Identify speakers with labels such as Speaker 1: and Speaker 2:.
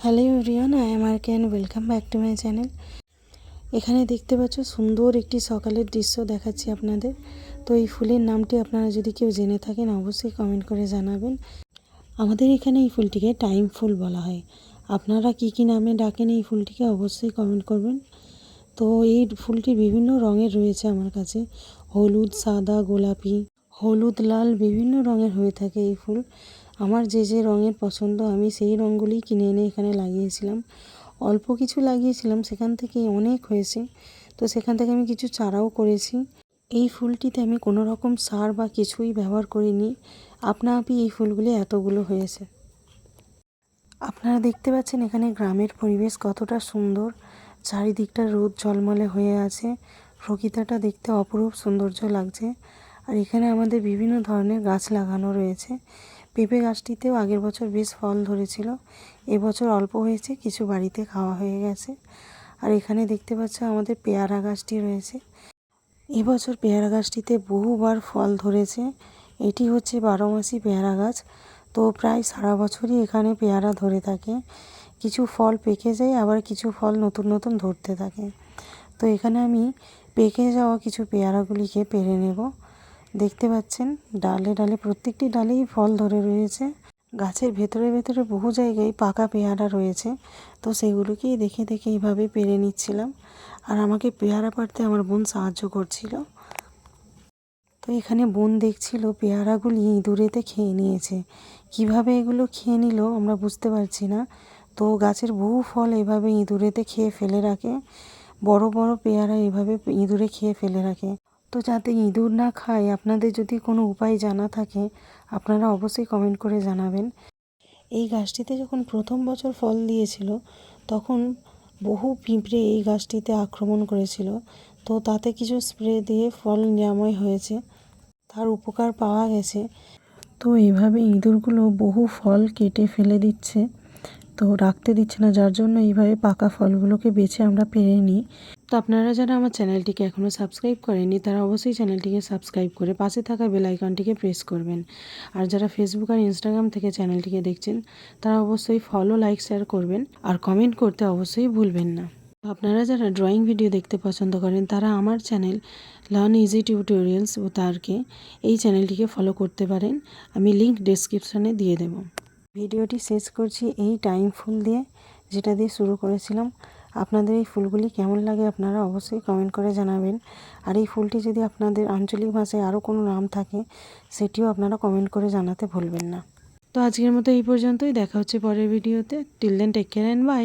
Speaker 1: Hello everyone, I am RK and welcome back to my channel. এখানে দেখতে পাচ্ছ সুন্দর একটি সকালের দৃশ্য দেখাচ্ছি আপনাদের। তো এই ফুলের নামটি আপনারা যদি কেউ জেনে থাকেন অবশ্যই কমেন্ট করে জানাবেন। আমাদের এখানে এই ফুলটিকে টাইম ফুল বলা হয়। আপনারা কি কি নামে ডাকেন এই ফুলটিকে অবশ্যই কমেন্ট করবেন। তো এই ফুলটি বিভিন্ন রঙের রয়েছে আমার কাছে, হলুদ, সাদা, গোলাপি, হলুদ, লাল বিভিন্ন রঙের হয়ে থাকে এই ফুল। আমার যে যে রঙের পছন্দ আমি সেই রঙগুলি কিনে এনে এখানে লাগিয়েছিলাম। অল্প কিছু লাগিয়েছিলাম, সেখান থেকে অনেক হয়েছে। তো সেখান থেকে আমি কিছু চারাও করেছি। এই ফুলটিতে আমি কোনো রকম সার বা কিছুই ব্যবহার করিনি, আপনা আপনি এই ফুলগুলি এতগুলো হয়েছে। আপনারা দেখতে পাচ্ছেন এখানে গ্রামের পরিবেশ কতটা সুন্দর, চারিদিকটা রোদ ঝলমলে হয়ে আছে, প্রকৃতিটা দেখতে অপরূপ সৌন্দর্য লাগছে। আর এখানে আমাদের বিভিন্ন ধরনের গাছ লাগানো রয়েছে। পেঁপে গাছটিতেও আগের বছর বেশ ফল ধরেছিল, এবছর অল্প হয়েছে, কিছু বাড়িতে খাওয়া হয়ে গেছে। আর এখানে দেখতে পাচ্ছ আমাদের পেয়ারা গাছটি রয়েছে। এবছর পেয়ারা গাছটিতে বহুবার ফল ধরেছে। এটি হচ্ছে 12 মাসি পেয়ারা গাছ। তো প্রায় সারা বছরই এখানে পেয়ারা ধরে থাকে। কিছু ফল পেকে যায়, আবার কিছু ফল নতুন নতুন ধরতে থাকে। তো এখানে আমি পেকে যাওয়া কিছু পেয়ারাগুলিকে পেরে নেব। দেখতে পাচ্ছেন ডালে ডালে, প্রত্যেকটি ডালেই ফল ধরে রয়েছে। গাছের ভেতরে ভেতরে বহু জায়গায় পাকা পেয়ারা রয়েছে। তো সেগুলোকেই দেখে দেখে এইভাবে পেরে নিচ্ছিলাম। আর আমাকে পেয়ারা পাড়তে আমার বোন সাহায্য করছিল। তো এখানে বোন দেখছিল পেয়ারাগুলি ইঁদুরেতে খেয়ে নিয়েছে। কিভাবে এগুলো খেয়ে নিল আমরা বুঝতে পারছি না। তো গাছের বহু ফল এভাবে ইঁদুরেতে খেয়ে ফেলে রাখে। বড় বড় পেয়ারা এভাবে ইঁদুরে খেয়ে ফেলে রাখে। তো যাতে ইঁদুর না খায়, আপনাদের যদি কোনো উপায় জানা থাকে আপনারা অবশ্যই কমেন্ট করে জানাবেন। এই গাছটিতে যখন প্রথম বছর ফল দিয়েছিল তখন বহু পিঁপড়ে এই গাছটিতে আক্রমণ করেছিল। তো তাতে কিছু স্প্রে দিয়ে ফল নিরাময় হয়েছে, তার উপকার পাওয়া গেছে। তো এইভাবে ইঁদুরগুলো বহু ফল কেটে ফেলে দিচ্ছে, তো রাখতে দিচ্ছে না, যার জন্য এইভাবে পাকা ফলগুলোকে বেছে আমরা পেরে নিই। তো আপনারা যারা আমার চ্যানেলটিকে এখনও সাবস্ক্রাইব করেননি তারা অবশ্যই চ্যানেলটিকে সাবস্ক্রাইব করে পাশে থাকা বেল আইকনটিকে প্রেস করবেন। আর যারা ফেসবুক আর ইনস্টাগ্রাম থেকে চ্যানেলটিকে দেখছেন তারা অবশ্যই ফলো, লাইক, শেয়ার করবেন আর কমেন্ট করতে অবশ্যই ভুলবেন না। আপনারা যারা ড্রয়িং ভিডিও দেখতে পছন্দ করেন তারা আমার চ্যানেল লার্ন ইজি টিউটোরিয়ালস ও তারকে এই চ্যানেলটিকে ফলো করতে পারেন। আমি লিঙ্ক ডেসক্রিপশানে দিয়ে দেব। ভিডিওটি শেষ করছি এই টাইম ফুল দিয়ে, যেটা দিয়ে শুরু করেছিলাম। আপনাদের এই ফুলগুলি কেমন লাগে আপনারা অবশ্যই কমেন্ট করে জানাবেন। আর এই ফুলটি যদি আপনাদের আঞ্চলিক ভাষায় আরও কোনো নাম থাকে সেটিও আপনারা কমেন্ট করে জানাতে ভুলবেন না। তো আজকের মতো এই পর্যন্তই, দেখা হচ্ছে পরের ভিডিওতে। Till then take care and by.